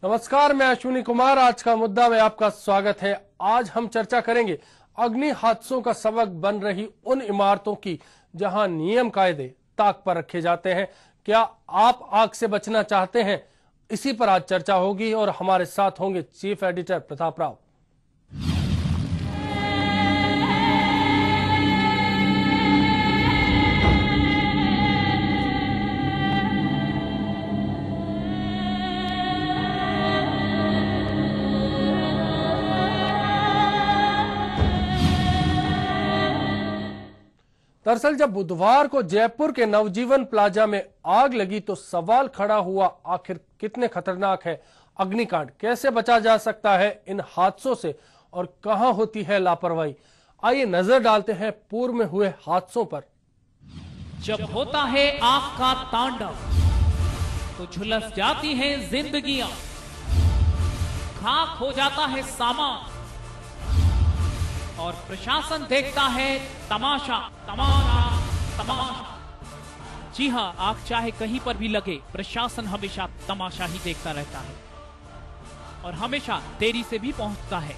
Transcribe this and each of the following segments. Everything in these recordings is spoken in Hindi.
नमस्कार, मैं अश्विनी कुमार। आज का मुद्दा में आपका स्वागत है। आज हम चर्चा करेंगे अग्नि हादसों का सबक बन रही उन इमारतों की जहां नियम कायदे ताक पर रखे जाते हैं। क्या आप आग से बचना चाहते हैं? इसी पर आज चर्चा होगी और हमारे साथ होंगे चीफ एडिटर प्रताप राव। दरअसल जब बुधवार को जयपुर के नवजीवन प्लाजा में आग लगी तो सवाल खड़ा हुआ, आखिर कितने खतरनाक है अग्निकांड, कैसे बचा जा सकता है इन हादसों से और कहां होती है लापरवाही। आइए नजर डालते हैं पूर्व में हुए हादसों पर। जब होता है आग का तांडव तो झुलस जाती हैं जिंदगियां, खाक हो जाता है सामान और प्रशासन देखता है तमाशा तमाशा तमाशा। जी हां, आग चाहे कहीं पर भी लगे, प्रशासन हमेशा तमाशा ही देखता रहता है और हमेशा देरी से भी पहुंचता है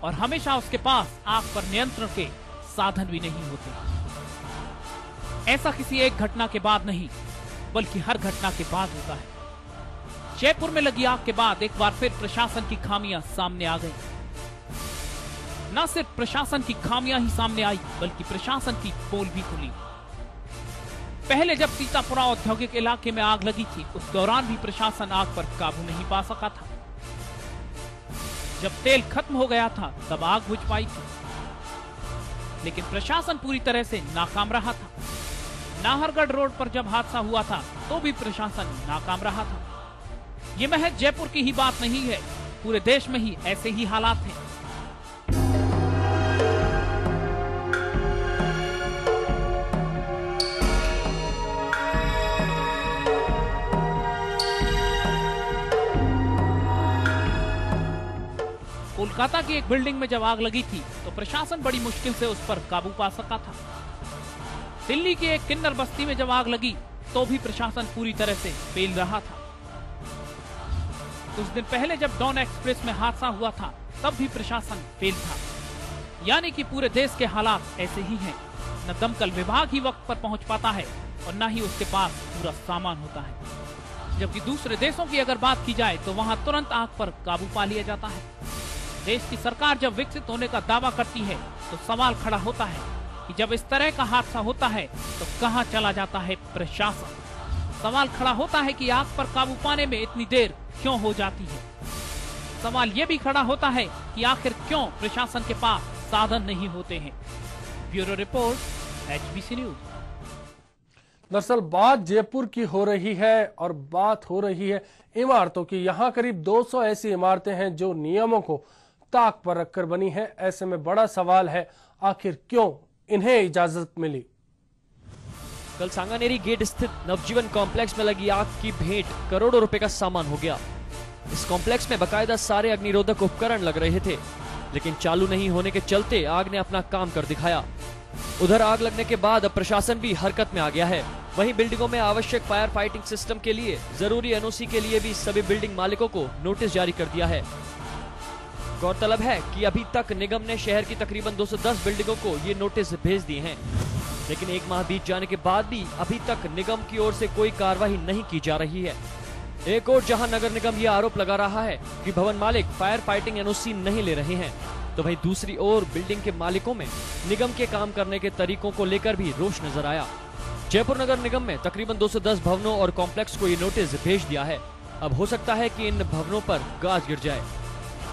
और हमेशा उसके पास आग पर नियंत्रण के साधन भी नहीं होते। ऐसा किसी एक घटना के बाद नहीं, बल्कि हर घटना के बाद होता है। जयपुर में लगी आग के बाद एक बार फिर प्रशासन की खामियां सामने आ गई। न सिर्फ प्रशासन की खामियां ही सामने आई, बल्कि प्रशासन की पोल भी खुली। पहले जब सीतापुरा औद्योगिक इलाके में आग लगी थी, उस दौरान भी प्रशासन आग पर काबू नहीं पा सका था। जब तेल खत्म हो गया था तब आग बुझ पाई थी, लेकिन प्रशासन पूरी तरह से नाकाम रहा था। नाहरगढ़ रोड पर जब हादसा हुआ था तो भी प्रशासन नाकाम रहा था। ये महज जयपुर की ही बात नहीं है, पूरे देश में ही ऐसे ही हालात हैं। कोलकाता की एक बिल्डिंग में जब आग लगी थी तो प्रशासन बड़ी मुश्किल से उस पर काबू पा सका था। दिल्ली की एक किन्नर बस्ती में जब आग लगी तो भी प्रशासन पूरी तरह से फेल रहा था। कुछ दिन पहले जब डॉन एक्सप्रेस में हादसा हुआ था तब भी प्रशासन फेल था। यानी कि पूरे देश के हालात ऐसे ही हैं। न दमकल विभाग ही वक्त पर पहुंच पाता है और न ही उसके पास पूरा सामान होता है। जबकि दूसरे देशों की अगर बात की जाए तो वहां तुरंत आग पर काबू पा लिया जाता है। देश की सरकार जब विकसित होने का दावा करती है तो सवाल खड़ा होता है कि जब इस तरह का हादसा होता है तो कहां चला जाता है प्रशासन। सवाल खड़ा होता है कि आग पर काबू पाने में इतनी देर क्यों हो जाती है। सवाल यह भी खड़ा होता है कि आखिर क्यों प्रशासन के पास साधन नहीं होते हैं। Bureau report, HBC news. दरअसल बात जयपुर की हो रही है और बात हो रही है इमारतों की। यहाँ करीब 200 ऐसी इमारतें हैं जो नियमों को ताक पर रखकर बनी है। ऐसे में बड़ा सवाल है, आखिर क्यों इन्हें इजाजत मिली। कल सांगानेरी गेट स्थित नवजीवन कॉम्प्लेक्स में लगी आग की भेंट करोड़ों रुपए का सामान हो गया। इस कॉम्प्लेक्स में बकायदा सारे अग्निरोधक उपकरण लग रहे थे, लेकिन चालू नहीं होने के चलते आग ने अपना काम कर दिखाया। उधर आग लगने के बाद अब प्रशासन भी हरकत में आ गया है। वहीं बिल्डिंगों में आवश्यक फायर फाइटिंग सिस्टम के लिए जरूरी NOC के लिए भी सभी बिल्डिंग मालिकों को नोटिस जारी कर दिया है। गौरतलब है कि अभी तक निगम ने शहर की तकरीबन 210 बिल्डिंगों को ये नोटिस भेज दिए हैं, लेकिन एक माह बीत जाने के बाद भी अभी तक निगम की ओर से कोई कार्रवाई नहीं की जा रही है। एक और जहां नगर निगम ये आरोप लगा रहा है कि भवन मालिक फायर फाइटिंग NOC नहीं ले रहे हैं, तो वहीं दूसरी ओर बिल्डिंग के मालिकों में निगम के काम करने के तरीकों को लेकर भी रोष नजर आया। जयपुर नगर निगम में तकरीबन 210 भवनों और कॉम्प्लेक्स को ये नोटिस भेज दिया है। अब हो सकता है कि इन भवनों पर गाज गिर जाए।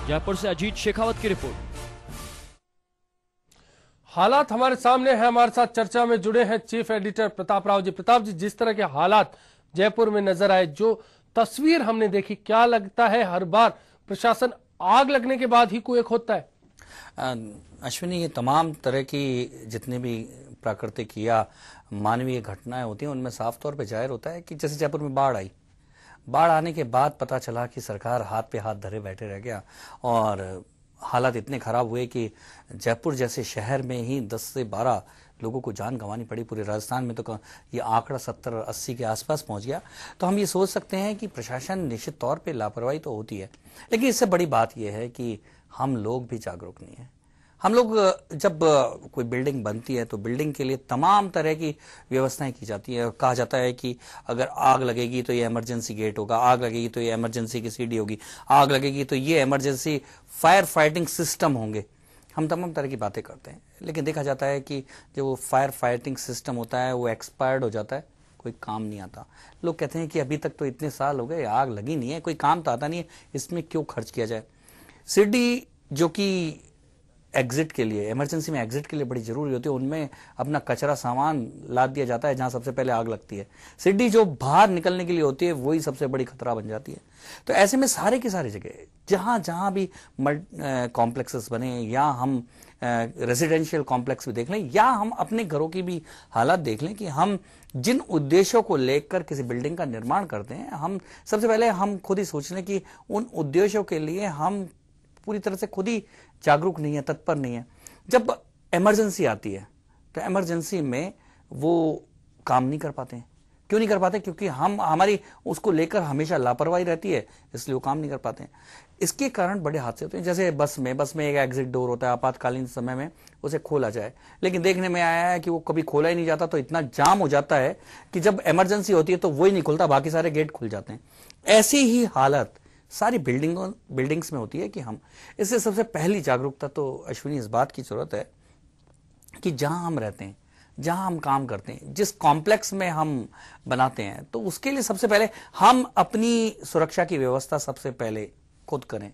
जयपुर से अजीत शेखावत की रिपोर्ट। हालात हमारे सामने है। हमारे साथ चर्चा में जुड़े हैं चीफ एडिटर प्रताप राव जी। प्रताप जी, जिस तरह के हालात जयपुर में नजर आए, जो तस्वीर हमने देखी, क्या लगता है हर बार प्रशासन आग लगने के बाद ही कुएं खोदता है? अश्विनी, ये तमाम तरह की जितनी भी प्राकृतिक या मानवीय घटनाएं होती हैं उनमें साफ तौर पे जाहिर होता है कि जैसे जयपुर में बाढ़ आई, बाढ़ आने के बाद पता चला कि सरकार हाथ पे हाथ धरे बैठे रह गया और हालात इतने खराब हुए कि जयपुर जैसे शहर में ही 10 से 12 लोगों को जान गंवानी पड़ी। पूरे राजस्थान में तो ये आंकड़ा 70-80 के आसपास पहुंच गया। तो हम ये सोच सकते हैं कि प्रशासन निश्चित तौर पे लापरवाही तो होती है, लेकिन इससे बड़ी बात यह है कि हम लोग भी जागरूक नहीं है। हम लोग जब कोई बिल्डिंग बनती है तो बिल्डिंग के लिए तमाम तरह की व्यवस्थाएं की जाती है। कहा जाता है कि अगर आग लगेगी तो ये इमरजेंसी गेट होगा, आग लगेगी तो ये इमरजेंसी की सीढ़ी होगी, आग लगेगी तो ये इमरजेंसी फायर फाइटिंग सिस्टम होंगे। हम तमाम तरह की बातें करते हैं, लेकिन देखा जाता है कि जो वो फायर फाइटिंग सिस्टम होता है वो एक्सपायर्ड हो जाता है, कोई काम नहीं आता। लोग कहते हैं कि अभी तक तो इतने साल हो गए, आग लगी नहीं है, कोई काम तो आता नहीं है, इसमें क्यों खर्च किया जाए। सीढ़ी जो कि एग्जिट के लिए, इमरजेंसी में एग्जिट के लिए बड़ी जरूरी होती है, उनमें अपना कचरा सामान लाद दिया जाता है जहां सबसे पहले आग लगती है। सीढ़ी जो बाहर निकलने के लिए होती है वही सबसे बड़ी खतरा बन जाती है। तो ऐसे में सारे की सारी जगह जहां जहां भी कॉम्प्लेक्सेस बने, या हम रेजिडेंशियल कॉम्प्लेक्स भी देख लें, या हम अपने घरों की भी हालात देख लें कि हम जिन उद्देश्यों को लेकर किसी बिल्डिंग का निर्माण करते हैं, हम सबसे पहले हम खुद ही सोच लें कि उन उद्देश्यों के लिए हम पूरी तरह से खुद ही जागरूक नहीं है, तत्पर नहीं है। जब इमरजेंसी आती है तो इमरजेंसी में वो काम नहीं कर पाते हैं। क्यों नहीं कर पाते? क्योंकि हमारी उसको लेकर हमेशा लापरवाही रहती है, इसलिए वो काम नहीं कर पाते हैं। इसके कारण बड़े हादसे होते हैं। जैसे बस में एक एग्जिट डोर होता है, आपातकालीन समय में उसे खोला जाए, लेकिन देखने में आया है कि वो कभी खोला ही नहीं जाता, तो इतना जाम हो जाता है कि जब इमरजेंसी होती है तो वही नहीं खुलता, बाकी सारे गेट खुल जाते हैं। ऐसी ही हालत सारी बिल्डिंग्स में होती है कि हम इससे सबसे पहली जागरूकता तो अश्विनी इस बात की जरूरत है कि जहां हम रहते हैं, जहां हम काम करते हैं, जिस कॉम्प्लेक्स में हम बनाते हैं, तो उसके लिए सबसे पहले हम अपनी सुरक्षा की व्यवस्था सबसे पहले खुद करें।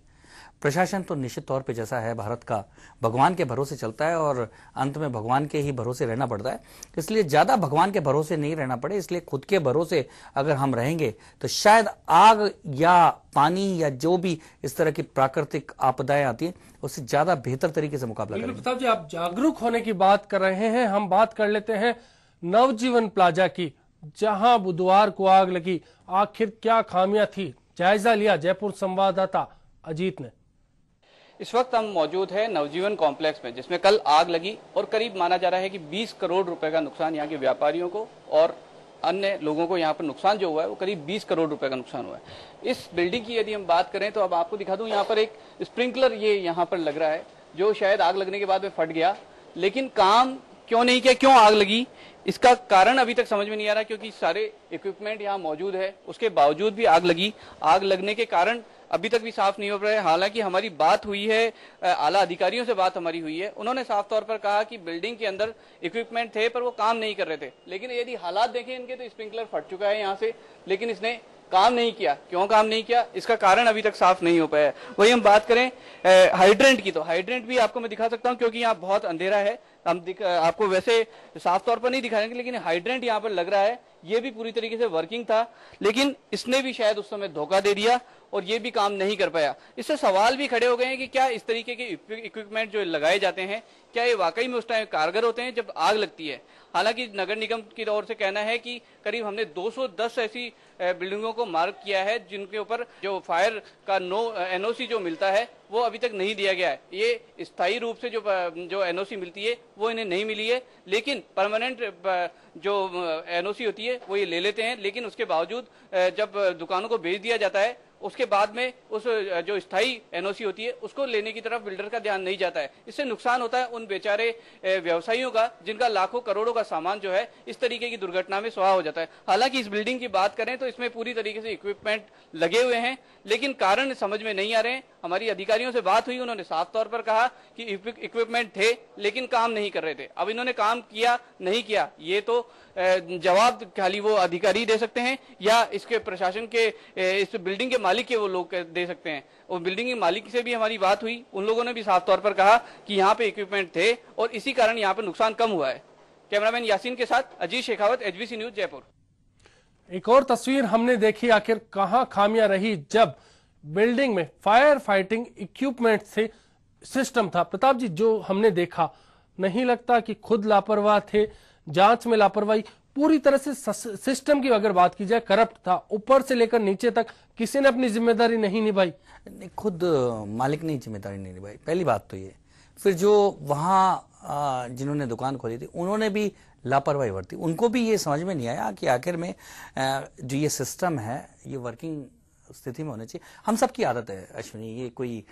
प्रशासन तो निश्चित तौर पे जैसा है भारत का, भगवान के भरोसे चलता है और अंत में भगवान के ही भरोसे रहना पड़ता है। इसलिए ज्यादा भगवान के भरोसे नहीं रहना पड़े, इसलिए खुद के भरोसे अगर हम रहेंगे तो शायद आग या पानी या जो भी इस तरह की प्राकृतिक आपदाएं आती हैं उससे ज्यादा बेहतर तरीके से मुकाबला करेंगे। प्रताप जी, आप जागरूक होने की बात कर रहे हैं, हम बात कर लेते हैं नवजीवन प्लाजा की, जहां बुधवार को आग लगी। आखिर क्या खामियां थी, जायजा लिया जयपुर संवाददाता अजीत ने। इस वक्त हम मौजूद है नवजीवन कॉम्प्लेक्स में, जिसमें कल आग लगी और करीब माना जा रहा है कि 20 करोड़ रुपए का नुकसान यहाँ के व्यापारियों को और अन्य लोगों को यहाँ पर नुकसान जो हुआ है वो करीब 20 करोड़ रुपए का नुकसान हुआ है। इस बिल्डिंग की यदि हम बात करें तो अब आपको दिखा दूं, यहाँ पर एक स्प्रिंकलर ये यहाँ पर लग रहा है, जो शायद आग लगने के बाद में फट गया, लेकिन काम क्यों नहीं किया, क्यों आग लगी, इसका कारण अभी तक समझ में नहीं आ रहा, क्योंकि सारे इक्विपमेंट यहाँ मौजूद है, उसके बावजूद भी आग लगी। आग लगने के कारण अभी तक भी साफ नहीं हो रहा है। हालांकि हमारी बात हुई है, आला अधिकारियों से बात हमारी हुई है, उन्होंने साफ तौर पर कहा कि बिल्डिंग के अंदर इक्विपमेंट थे पर वो काम नहीं कर रहे थे। लेकिन यदि हालात देखें इनके तो स्प्रिंकलर फट चुका है यहाँ से, लेकिन इसने काम नहीं किया। क्यों काम नहीं किया, इसका कारण अभी तक साफ नहीं हो पाया है। वही हम बात करें हाइड्रेंट की, तो हाइड्रेंट भी आपको मैं दिखा सकता हूं, क्योंकि यहाँ बहुत अंधेरा है, हम आपको वैसे साफ तौर पर नहीं दिखाएंगे, लेकिन हाइड्रेंट यहाँ पर लग रहा है, ये भी पूरी तरीके से वर्किंग था, लेकिन इसने भी शायद उस समय धोखा दे दिया और ये भी काम नहीं कर पाया। इससे सवाल भी खड़े हो गए हैं कि क्या इस तरीके के इक्विपमेंट जो लगाए जाते हैं, क्या ये वाकई में उस टाइम कारगर होते हैं जब आग लगती है। हालांकि नगर निगम की ओर से कहना है कि करीब हमने 210 ऐसी बिल्डिंगों को मार्क किया है जिनके ऊपर जो फायर का एनओसी जो मिलता है वो अभी तक नहीं दिया गया है। ये स्थायी रूप से जो एनओसी मिलती है वो इन्हें नहीं मिली है, लेकिन परमानेंट जो एनओसी होती है वो ये ले लेते हैं। लेकिन उसके बावजूद जब दुकानों को भेज दिया जाता है उसके बाद में उस जो स्थायी एनओसी होती है उसको लेने की तरफ बिल्डर का ध्यान नहीं जाता है। इससे नुकसान होता है उन बेचारे व्यवसायियों का, जिनका लाखों करोड़ों का सामान जो है इस तरीके की दुर्घटना में स्वाहा हो जाता है। हालांकि इस बिल्डिंग की बात करें तो इसमें पूरी तरीके से इक्विपमेंट लगे हुए हैं, लेकिन कारण समझ में नहीं आ रहे हैं। हमारी अधिकारियों से बात हुई, उन्होंने साफ तौर पर कहा कि इक्विपमेंट थे लेकिन काम नहीं कर रहे थे। अब इन्होंने काम किया नहीं किया, ये तो जवाब खाली वो अधिकारी दे सकते हैं या इसके प्रशासन के इस बिल्डिंग के मालिक के वो लोग दे सकते हैं। और बिल्डिंग के मालिक से भी हमारी बात हुई, उन लोगों ने भी साफ तौर पर कहा कि यहाँ पे इक्विपमेंट थे और इसी कारण यहाँ पे नुकसान कम हुआ है। कैमरामैन यासीन के साथ अजीत शेखावत, एचबीसी न्यूज, जयपुर। एक और तस्वीर हमने देखी, आखिर कहां खामियां रही जब बिल्डिंग में फायर फाइटिंग इक्विपमेंट से सिस्टम था। प्रताप जी, जो हमने देखा, नहीं लगता कि खुद लापरवाह थे, जांच में लापरवाही, पूरी तरह से सिस्टम की अगर बात की जाए करप्ट था, ऊपर से लेकर नीचे तक किसी ने अपनी जिम्मेदारी नहीं निभाई। खुद मालिक ने जिम्मेदारी नहीं निभाई, पहली बात तो ये। फिर जो वहाँ जिन्होंने दुकान खोली थी उन्होंने भी लापरवाही बरती। उनको भी ये समझ में नहीं आया कि आखिर में जो ये सिस्टम है ये वर्किंग स्थिति में होनी चाहिए। हम सब की आदत है अश्विनी, ये कोई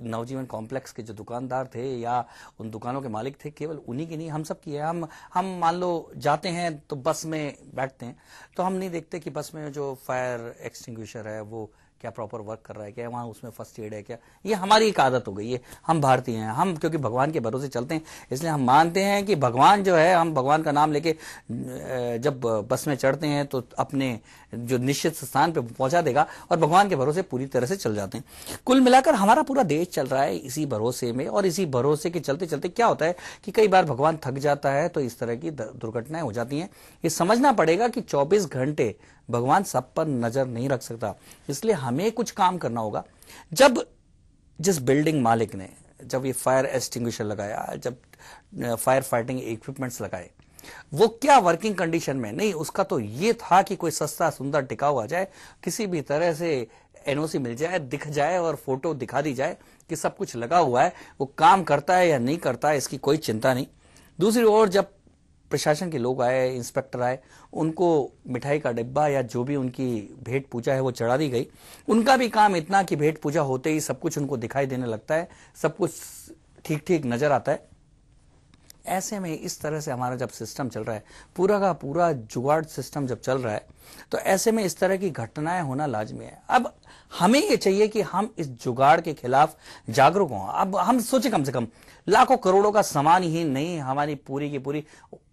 नवजीवन कॉम्प्लेक्स के जो दुकानदार थे या उन दुकानों के मालिक थे, केवल उन्हीं की नहीं, हम सब की है। हम मान लो जाते हैं तो बस में बैठते हैं तो हम नहीं देखते कि बस में जो फायर एक्सटिंग्विशर है वो क्या प्रॉपर वर्क कर रहा है, क्या वहाँ उसमें फर्स्ट एड है क्या। ये हमारी एक आदत हो गई है, हम भारतीय हैं, हम क्योंकि भगवान के भरोसे चलते हैं इसलिए हम मानते हैं कि भगवान जो है, हम भगवान का नाम लेके जब बस में चढ़ते हैं तो अपने जो निश्चित स्थान पे पहुंचा देगा और भगवान के भरोसे पूरी तरह से चल जाते हैं। कुल मिलाकर हमारा पूरा देश चल रहा है इसी भरोसे में, और इसी भरोसे के चलते चलते क्या होता है कि कई बार भगवान थक जाता है तो इस तरह की दुर्घटनाएं हो जाती हैं। ये समझना पड़ेगा कि 24 घंटे भगवान सब पर नजर नहीं रख सकता, इसलिए हमें कुछ काम करना होगा। जब जिस बिल्डिंग मालिक ने जब ये फायर एक्सटिंग्विशर लगाया, जब फायर फाइटिंग इक्विपमेंट्स लगाए, वो क्या वर्किंग कंडीशन में नहीं, उसका तो ये था कि कोई सस्ता सुंदर टिकाऊ आ जाए, किसी भी तरह से एनओसी मिल जाए, दिख जाए और फोटो दिखा दी जाए कि सब कुछ लगा हुआ है, वो काम करता है या नहीं करता है इसकी कोई चिंता नहीं। दूसरी ओर जब प्रशासन के लोग आए, इंस्पेक्टर आए, उनको मिठाई का डिब्बा या जो भी उनकी भेंट पूजा है वो चढ़ा दी गई। उनका भी काम इतना कि भेंट पूजा होते ही सब कुछ उनको दिखाई देने लगता है, सब कुछ ठीक ठीक नजर आता है। ऐसे में इस तरह से हमारा जब सिस्टम चल रहा है, पूरा का पूरा जुगाड़ सिस्टम जब चल रहा है, तो ऐसे में इस तरह की घटनाएं होना लाजमी है। अब हमें ये चाहिए कि हम इस जुगाड़ के खिलाफ जागरूक हों। अब हम सोचे कम से कम लाखों करोड़ों का सामान ही नहीं, हमारी पूरी की पूरी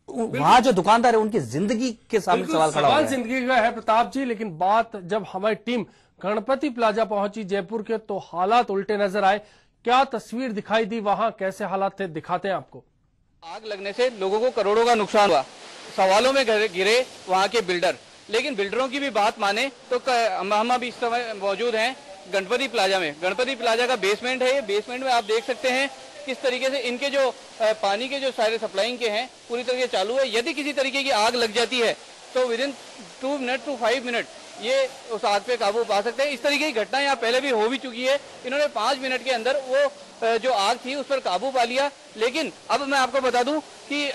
वहां जो दुकानदार है उनकी जिंदगी के सामने सवाल खड़ा है। जिंदगी का है प्रताप जी, लेकिन बात जब हमारी टीम गणपति प्लाजा पहुंची जयपुर के तो हालात उल्टे नजर आए। क्या तस्वीर दिखाई दी वहां, कैसे हालात थे, दिखाते हैं आपको। आग लगने से लोगों को करोड़ों का नुकसान हुआ, सवालों में गिरे वहां के बिल्डर। लेकिन बिल्डरों की भी बात माने तो हम अभी इस समय मौजूद हैं गणपति प्लाजा में। गणपति प्लाजा का बेसमेंट है, ये बेसमेंट में आप देख सकते हैं किस तरीके से इनके जो पानी के जो सारे सप्लाइंग के हैं पूरी तरीके चालू है। यदि किसी तरीके की आग लग जाती है तो विदिन 2 मिनट to 5 मिनट ये उस आग पे काबू पा सकते हैं। इस तरीके की घटना यहाँ पहले भी हो भी चुकी है। इन्होंने 5 मिनट के अंदर वो जो आग थी उस पर काबू पा लिया। लेकिन अब मैं आपको बता दूं कि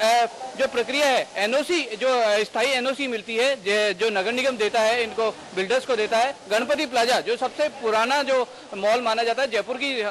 जो प्रक्रिया है, एनओसी जो स्थायी एनओसी मिलती है जो नगर निगम देता है, इनको बिल्डर्स को देता है। गणपति प्लाजा जो सबसे पुराना जो मॉल माना जाता है, जयपुर की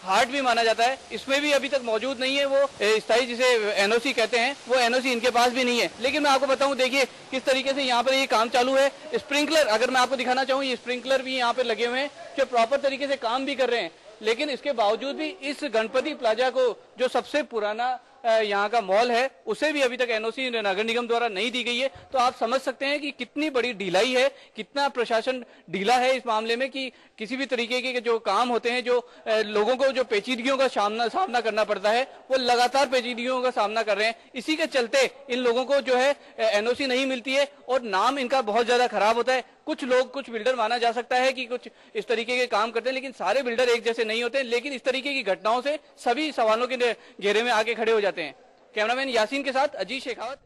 हार्ट भी माना जाता है, इसमें भी अभी तक मौजूद नहीं है वो स्थायी जिसे एनओसी कहते हैं, वो एनओसी इनके पास भी नहीं है। लेकिन मैं आपको बताऊं, देखिए किस तरीके से यहाँ पर ये काम चालू है। स्प्रिंकलर अगर मैं आपको दिखाना चाहूँ, ये स्प्रिंकलर भी यहाँ पे लगे हुए हैं जो प्रॉपर तरीके से काम भी कर रहे हैं। लेकिन इसके बावजूद भी इस गणपति प्लाजा को जो सबसे पुराना यहाँ का मॉल है उसे भी अभी तक एनओसी नगर निगम द्वारा नहीं दी गई है। तो आप समझ सकते हैं कि कितनी बड़ी ढिलाई है, कितना प्रशासन ढीला है इस मामले में कि किसी भी तरीके के जो काम होते हैं, जो लोगों को जो पेचीदगियों का सामना करना पड़ता है, वो लगातार पेचीदगियों का सामना कर रहे हैं। इसी के चलते इन लोगों को जो है एनओसी नहीं मिलती है और नाम इनका बहुत ज्यादा खराब होता है। कुछ लोग, कुछ बिल्डर माना जा सकता है कि कुछ इस तरीके के काम करते हैं, लेकिन सारे बिल्डर एक जैसे नहीं होते। लेकिन इस तरीके की घटनाओं से सभी सवालों के घेरे में आके खड़े हो जाते हैं। कैमरामैन यासीन के साथ अजीत शेखावत।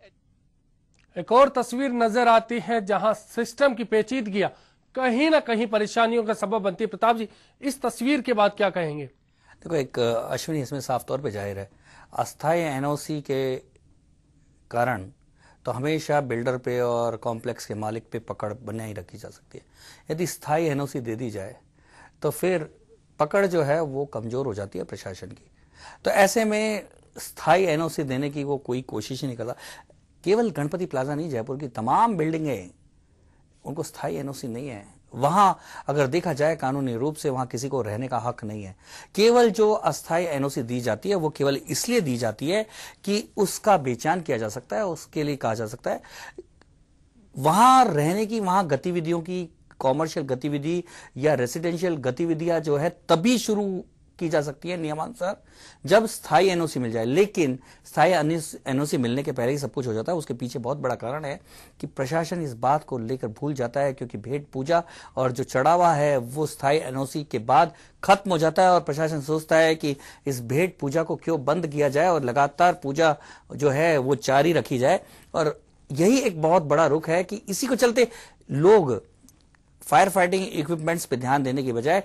एक और तस्वीर नजर आती है जहां सिस्टम की पेचीदगियां कहीं ना कहीं परेशानियों का सबब बनती है। प्रताप जी, इस तस्वीर के बाद क्या कहेंगे? देखो, एक अश्विनी इसमें साफ तौर पे जाहिर है, अस्थायी एनओसी के कारण तो हमेशा बिल्डर पे और कॉम्प्लेक्स के मालिक पे पकड़ बनाई रखी जा सकती है। यदि स्थायी एनओसी दे दी जाए तो फिर पकड़ जो है वो कमजोर हो जाती है प्रशासन की। तो ऐसे में स्थायी एनओसी देने की वो कोई कोशिश ही नहीं करता। केवल गणपति प्लाजा नहीं, जयपुर की तमाम बिल्डिंगें, उनको स्थायी एनओसी नहीं है। वहां अगर देखा जाए कानूनी रूप से वहां किसी को रहने का हक नहीं है। केवल जो अस्थायी एनओसी दी जाती है वो केवल इसलिए दी जाती है कि उसका बेचान किया जा सकता है, उसके लिए कहा जा सकता है वहां रहने की, वहां गतिविधियों की, कॉमर्शियल गतिविधि या रेसिडेंशियल गतिविधियां जो है तभी शुरू की जा सकती है नियमानुसार जब स्थायी एनओसी मिल जाए। लेकिन स्थायी एनओसी मिलने के पहले ही सब कुछ हो जाता है। उसके पीछे बहुत बड़ा कारण है कि प्रशासन इस बात को लेकर भूल जाता है, क्योंकि भेंट पूजा और जो चढ़ावा है वो स्थायी एनओसी के बाद खत्म हो जाता है और प्रशासन सोचता है कि इस भेंट पूजा को क्यों बंद किया जाए और लगातार पूजा जो है वो जारी रखी जाए। और यही एक बहुत बड़ा रुख है कि इसी को चलते लोग फायर फाइटिंग इक्विपमेंट्स पे ध्यान देने की बजाय